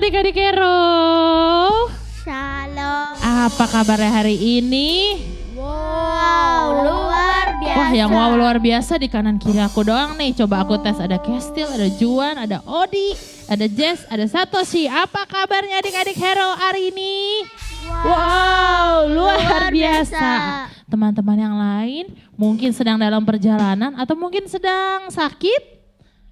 adik-adik Hero. Shalom. Apa kabarnya hari ini? Wow, luar biasa. Wah, yang wow luar biasa di kanan kiri aku doang nih. Coba aku tes, ada Kestil, ada Juan, ada Odi, ada Jess, ada Satoshi. Apa kabarnya adik-adik Hero hari ini? Wow, luar biasa. Teman-teman yang lain mungkin sedang dalam perjalanan atau mungkin sedang sakit.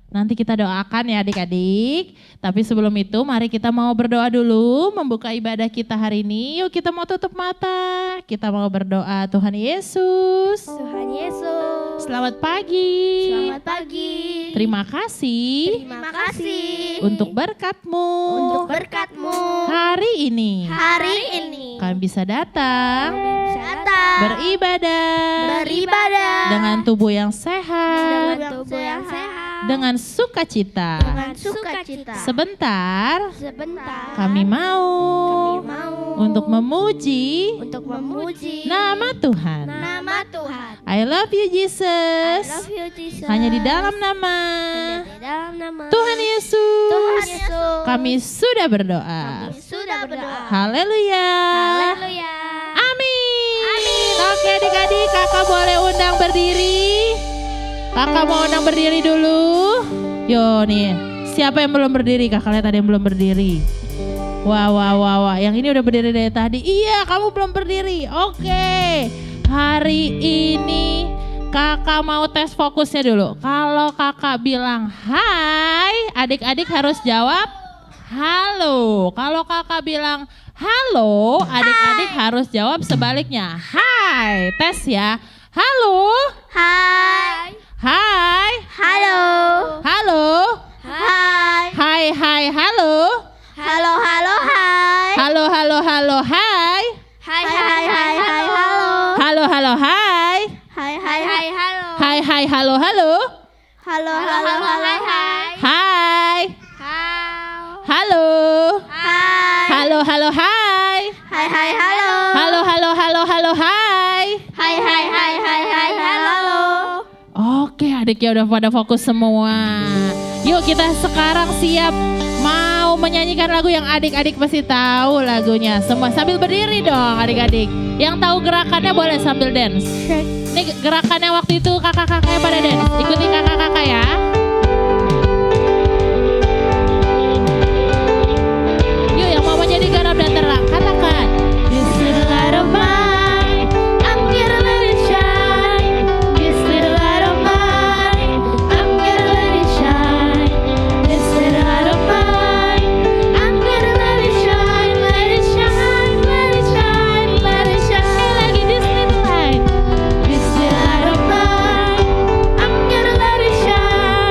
Nanti kita doakan ya adik-adik. Tapi sebelum itu mari kita mau berdoa dulu. Membuka ibadah kita hari ini. Yuk kita mau tutup mata. Kita mau berdoa. Tuhan Yesus. Tuhan Yesus. Selamat pagi. Selamat pagi. Terima kasih. Terima kasih Untuk berkat-Mu. untuk berkat-Mu. Hari ini. Hari ini Kami bisa datang. datang Beribadah. Dengan tubuh yang sehat. dengan tubuh yang sehat. Dengan sukacita. Dengan sukacita. Sebentar. Kami Kami mau mau untuk memuji untuk memuji nama Tuhan. nama Tuhan. I love you Jesus. I love you Jesus. Hanya di dalam nama Hanya di dalam nama Tuhan Yesus. Tuhan Yesus. Kami sudah berdoa. Kami sudah berdoa. Haleluya. Haleluya. Amin. Oke adik-adik, kakak boleh undang berdiri. Kakak mau undang berdiri dulu. Yo nih, siapa yang belum berdiri? Kakak lihat ada yang belum berdiri. Wah. Yang ini udah berdiri dari tadi. Iya, kamu belum berdiri. Oke. Hari ini kakak mau tes fokusnya dulu. Kalau kakak bilang hai, adik-adik harus jawab halo. Kalau kakak bilang halo, adik-adik harus jawab sebaliknya. Hai, tes ya. Halo. Hai. Hai. Halo. Halo. Hai. Hai, halo. Halo, halo, hai. Halo, hai. Hai, halo. Halo, hai. Hai, halo. Hai, halo. Halo, hai, hai. Hai. Halo. Halo. Hai. Halo, hai. Hai, halo. Halo, hai. Hai, halo. Oke, adiknya udah pada fokus semua. Yuk kita sekarang siap mau menyanyikan lagu yang adik-adik pasti tahu lagunya. Semua sambil berdiri dong adik-adik. Yang tahu gerakannya boleh sambil dance. Ini gerakannya waktu itu kakak-kakaknya pada dance. Ikuti kakak-kakak ya. Yuk yang mau menjadi garam dan terang, katakan. This little light of mine, I'm gonna let it shine. This little light of mine, I'm gonna let it shine. This little light of mine, I'm gonna let it shine. Let it shine, let it shine, let it shine. Lagi this little light of mine, I'm gonna let it shine.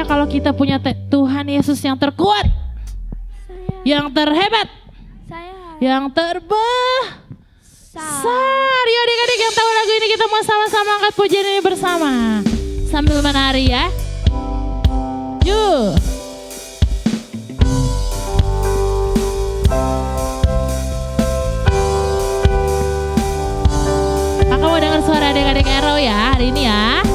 percaya kalau kita punya Tuhan Yesus yang terkuat, yang terhebat, yang terbesar. Yuk adik-adik yang tahu lagu ini kita mau sama-sama angkat pujian ini bersama. Sambil menari ya. Yuk. Kakak mau dengar suara adik-adik Arrow ya hari ini ya.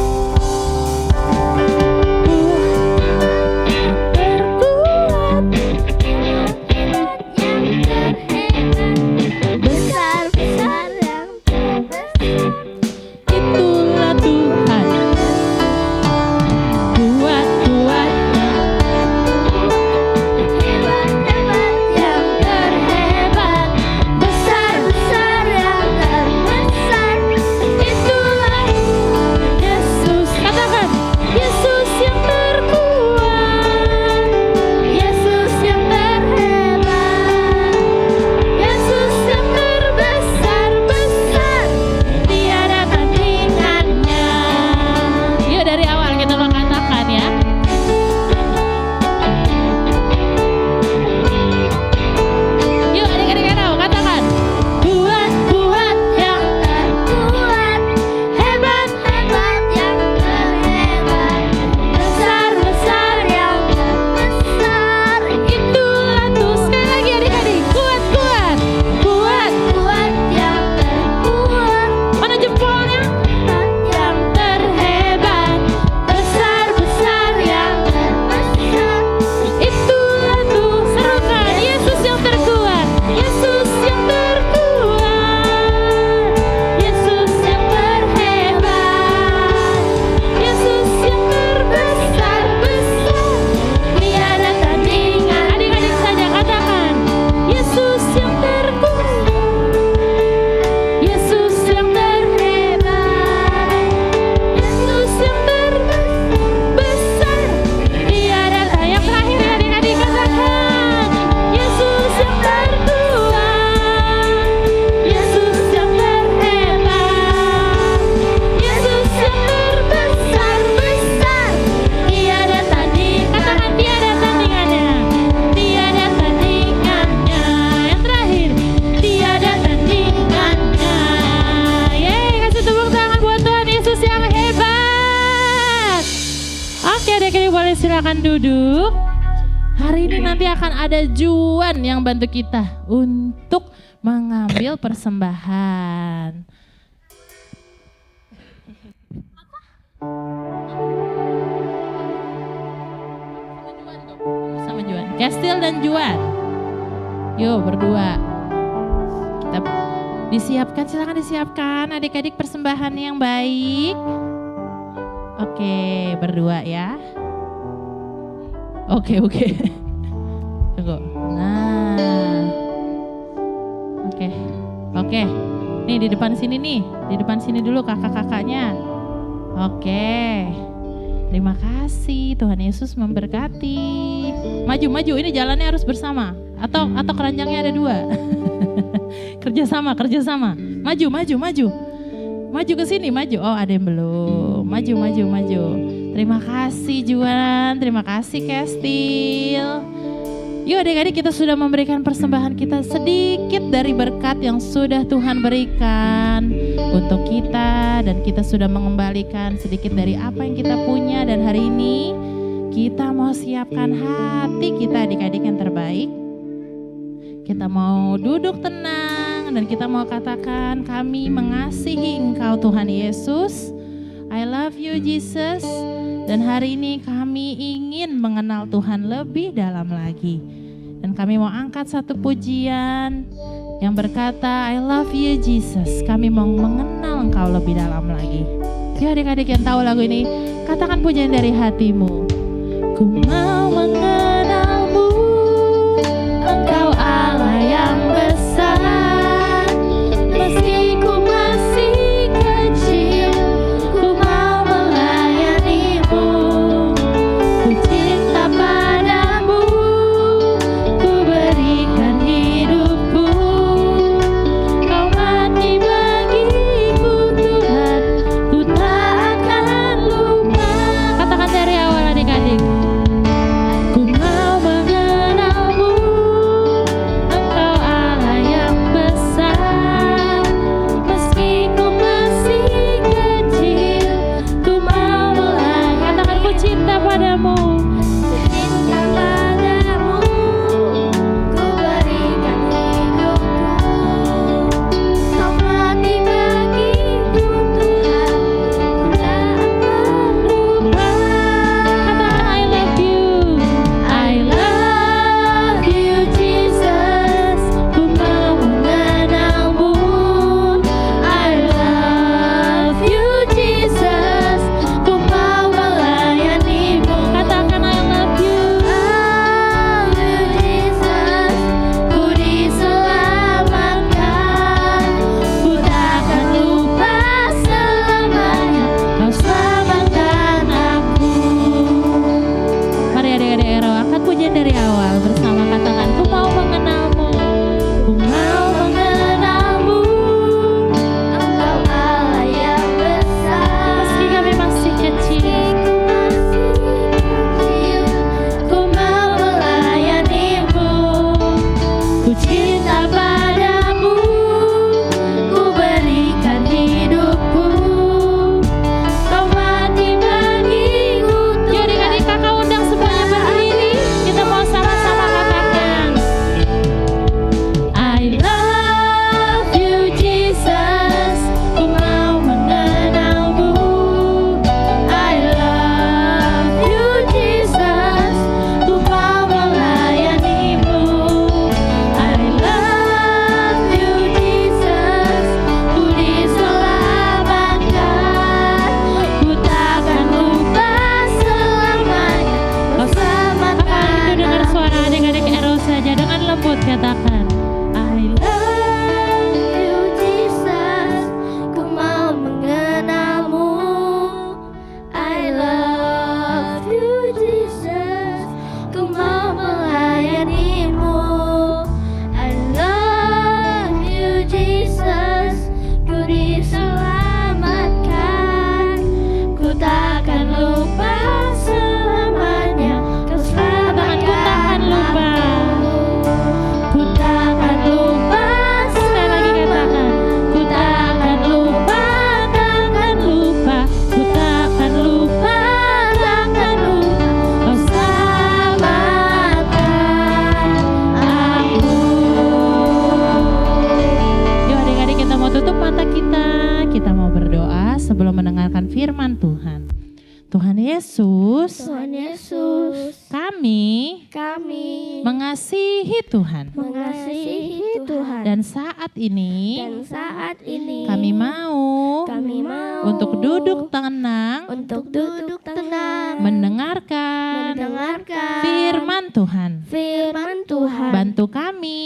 Silakan duduk. Hari ini nanti akan ada Juan yang bantu kita untuk mengambil persembahan. Sama Juan, Kestil dan Juan. Yuk berdua. Kita disiapkan, silakan disiapkan adik-adik persembahan yang baik. Oke, berdua ya. Oke. Tunggu. Nah. Oke. Nih di depan sini nih. Di depan sini dulu kakak-kakaknya. Oke. Terima kasih. Tuhan Yesus memberkati. Maju. Ini jalannya harus bersama. Atau keranjangnya ada 2. Kerjasama. Maju. Maju ke sini, maju. Oh, ada yang belum. Maju. Terima kasih Juan, terima kasih Kestil. Yuk adik-adik, kita sudah memberikan persembahan kita sedikit dari berkat yang sudah Tuhan berikan untuk kita. Dan kita sudah mengembalikan sedikit dari apa yang kita punya. Dan hari ini kita mau siapkan hati kita adik-adik yang terbaik. Kita mau duduk tenang dan kita mau katakan kami mengasihi Engkau Tuhan Yesus. I love you Jesus. Dan hari ini kami ingin mengenal Tuhan lebih dalam lagi. Dan kami mau angkat satu pujian yang berkata I love you Jesus. Kami mau mengenal Engkau lebih dalam lagi. Ya adik-adik yang tahu lagu ini, katakan pujian dari hatimu. Ku mau mengenalmu, Engkau Allah yang besar. Meski ku masih kecil, ku mau melayanimu. Ku cinta padamu, ku berikan hidupku. Kau mati bagiku Tuhan, ku tak akan lupa. Katakan dari awal adik-adik. katakan, I love You Jesus, ku mau mengenalmu. I love you Jesus, ku mau melayanimu. I love you Jesus, ku diselamatkan. Ku takkan lupa selamanya kau selamatkan aku. Ku takkan lupa Sekali lagi katakan, ku takkan lupa, takkan lupa, ku takkan lupa, takkan lupa, kau selamatkan aku. Yuk adik-adik, kita mau tutup mata kita mau berdoa sebelum mendengarkan firman Tuhan. Tuhan Yesus, Tuhan Yesus, kami kami mengasihi Tuhan. mengasihi Tuhan, Dan saat ini saat ini kami mau kami mau untuk duduk tenang untuk duduk tenang mendengarkan firman Tuhan. firman Tuhan. Bantu kami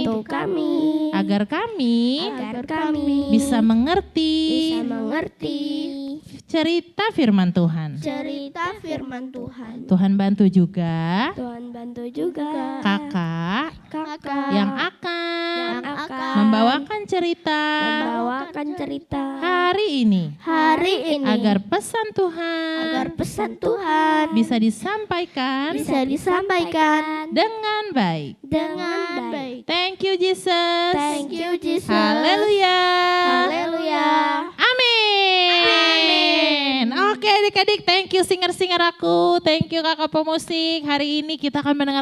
Bantu kami agar kami agar kami bisa mengerti cerita firman Tuhan. cerita firman Tuhan. Tuhan bantu juga Tuhan bantu juga kakak kakak yang akan akan membawakan cerita cerita hari ini hari ini agar pesan Tuhan pesan Tuhan bisa disampaikan disampaikan dengan baik. dengan baik. Thank you Jesus. Thank you Jesus. Haleluya. Haleluya. Amin. Oke adik-adik, thank you singer-singer aku. Thank you kakak pemusik. Hari ini kita akan mendengar